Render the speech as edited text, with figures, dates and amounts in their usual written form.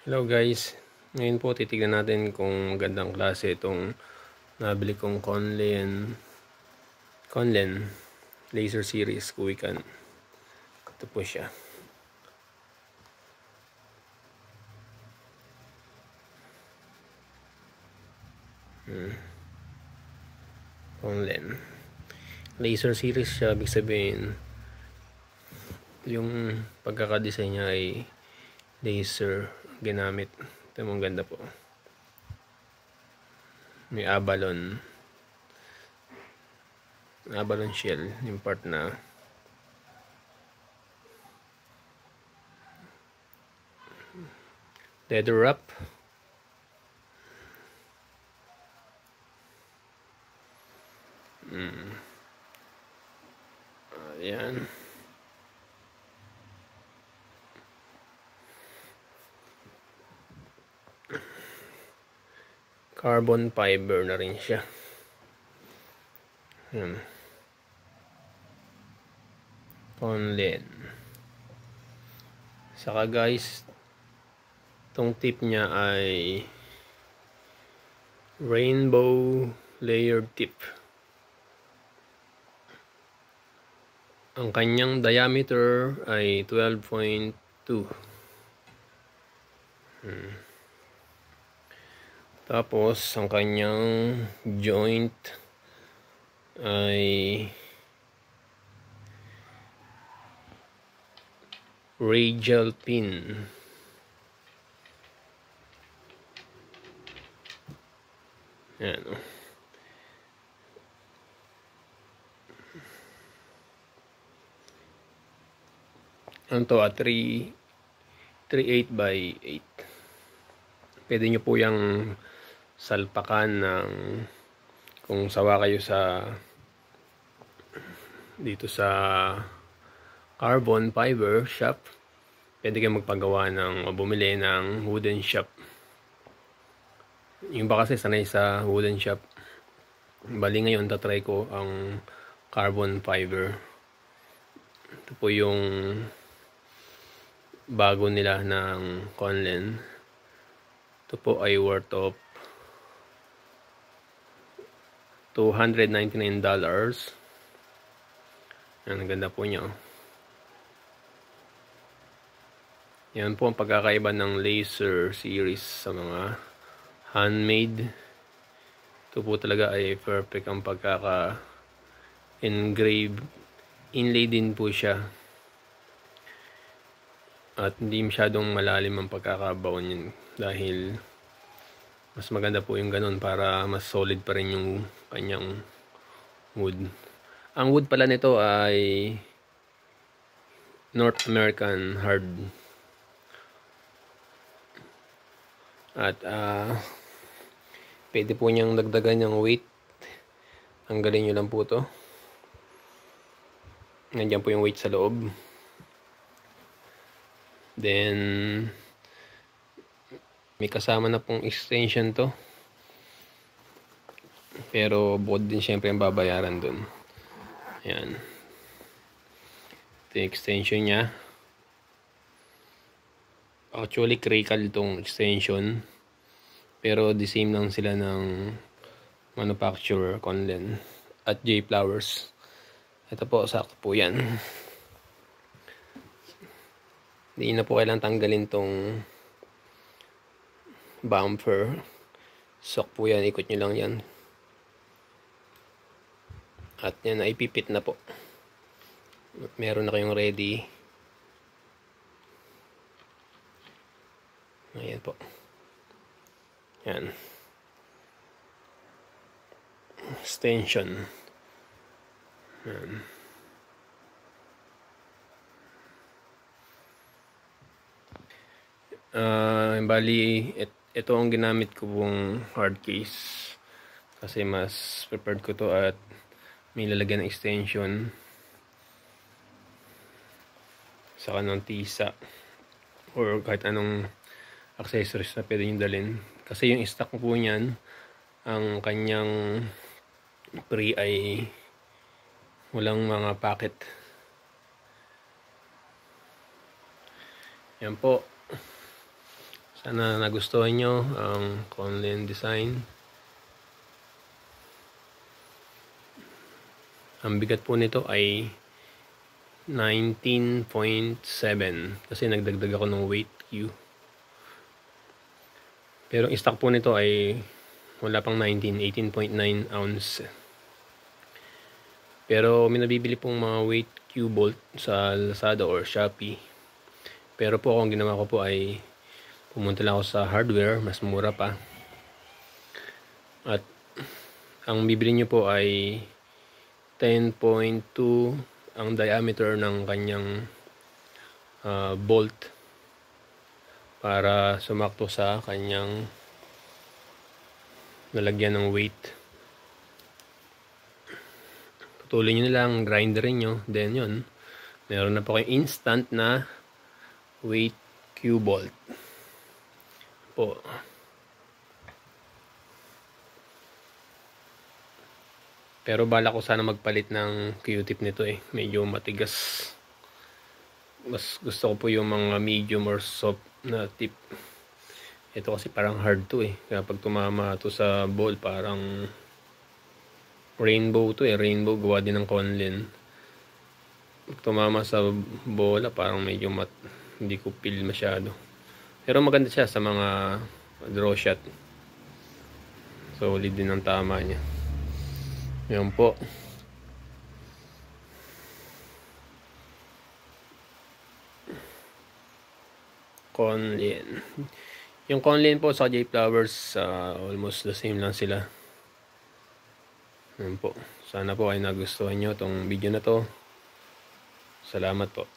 Hello guys, ngayon po titignan natin kung magandang klase itong nabili kong Conlen Laser Series Kuwikan. Ito po siya. Conlen Laser Series siya, ibig sabihin yung pagkakadesign niya ay laser ginamit. Ito mong ganda po. May abalone shell yung part na leather wrap. Ayan. Carbon fiber na rin siya. Conlen. Saka guys, itong tip niya ay rainbow layered tip. Ang kanyang diameter ay 12.2. Tapos ang kanyang joint ay radial pin. Ayan o. Ano to, 3.8 by 8. Pwede nyo po yung salpakan ng kung sawa kayo dito sa carbon fiber shop. Pwede kayo magpagawa bumili ng wooden shop. Yung ba kasi sanay sa wooden shop. Bali ngayon tatry ko ang carbon fiber. Ito po yung bago nila ng Conlen. Ito po ay worth of $299. Ang ganda po niya. Yan po ang pagkakaiba ng laser series sa mga handmade. Ito po talaga ay perfect ang pagkaka-engrave. Inlay din po siya. At hindi masyadong malalim ang pagkakabaon niya dahil mas maganda po yung ganun para mas solid pa rin yung kanyang wood. Ang wood pala nito ay North American hard. At pwede po niyang dagdagan yung weight. Tanggalin nyo lang po to. Nandiyan po yung weight sa loob. Then may kasama na pong extension to. Pero bukod din syempre ang babayaran dun. Ayan. Ito yung extension niya. Actually, Craycal itong extension. Pero the same lang sila ng manufacturer, Conlen at J Flowers. Ito po, sakto po yan. Hindi na po kailangan tanggalin tong bumper. Sok po yan, ikot nyo lang yan. At yan, ipipit na po. Meron na kayong ready. Ayan po. Yan. Extension. Yan. Bali, ito ang ginamit ko pong hard case. Kasi mas prepared ko to at may lalagyan ng extension. Saka ng tisa. Or kahit anong accessories na pwede nyo dalhin. Kasi yung stock po niyan, ang kanyang pre ay walang mga packet. Yan po. Sana nagustuhan nyo ang Conlen design. Ang bigat po nito ay 19.7 kasi nagdagdag ako ng weight Q. Pero ang stock po nito ay wala pang 18.9 ounce. Pero may nabibili pong mga weight Q bolt sa Lazada or Shopee. Pero po ang ginawa ko po ay pumunta lang ako sa hardware, mas mura pa. At ang bibili nyo po ay 10.2 ang diameter ng kanyang bolt para sumakto sa kanyang nalagyan ng weight. Putulin nyo na lang, grinderin nyo, then yun, meron na po kayong instant na weight Q bolt po. Pero bala ko sana magpalit ng Q-tip nito eh. Medyo matigas. Mas gusto ko po yung mga medium or soft na tip. Ito kasi parang hard to eh. Kaya pag tumama to sa ball, parang rainbow to eh. Rainbow gawa din ng Conlen. Pag tumama sa bola, parang medyo hindi ko feel masyado. Pero maganda siya sa mga draw shot. Solid din ang tama niya. Yan po. Conlen. Yung Conlen po sa J Flowers, almost the same lang sila. Yan po. Sana po ay nagustuhan nyo itong video na to. Salamat po.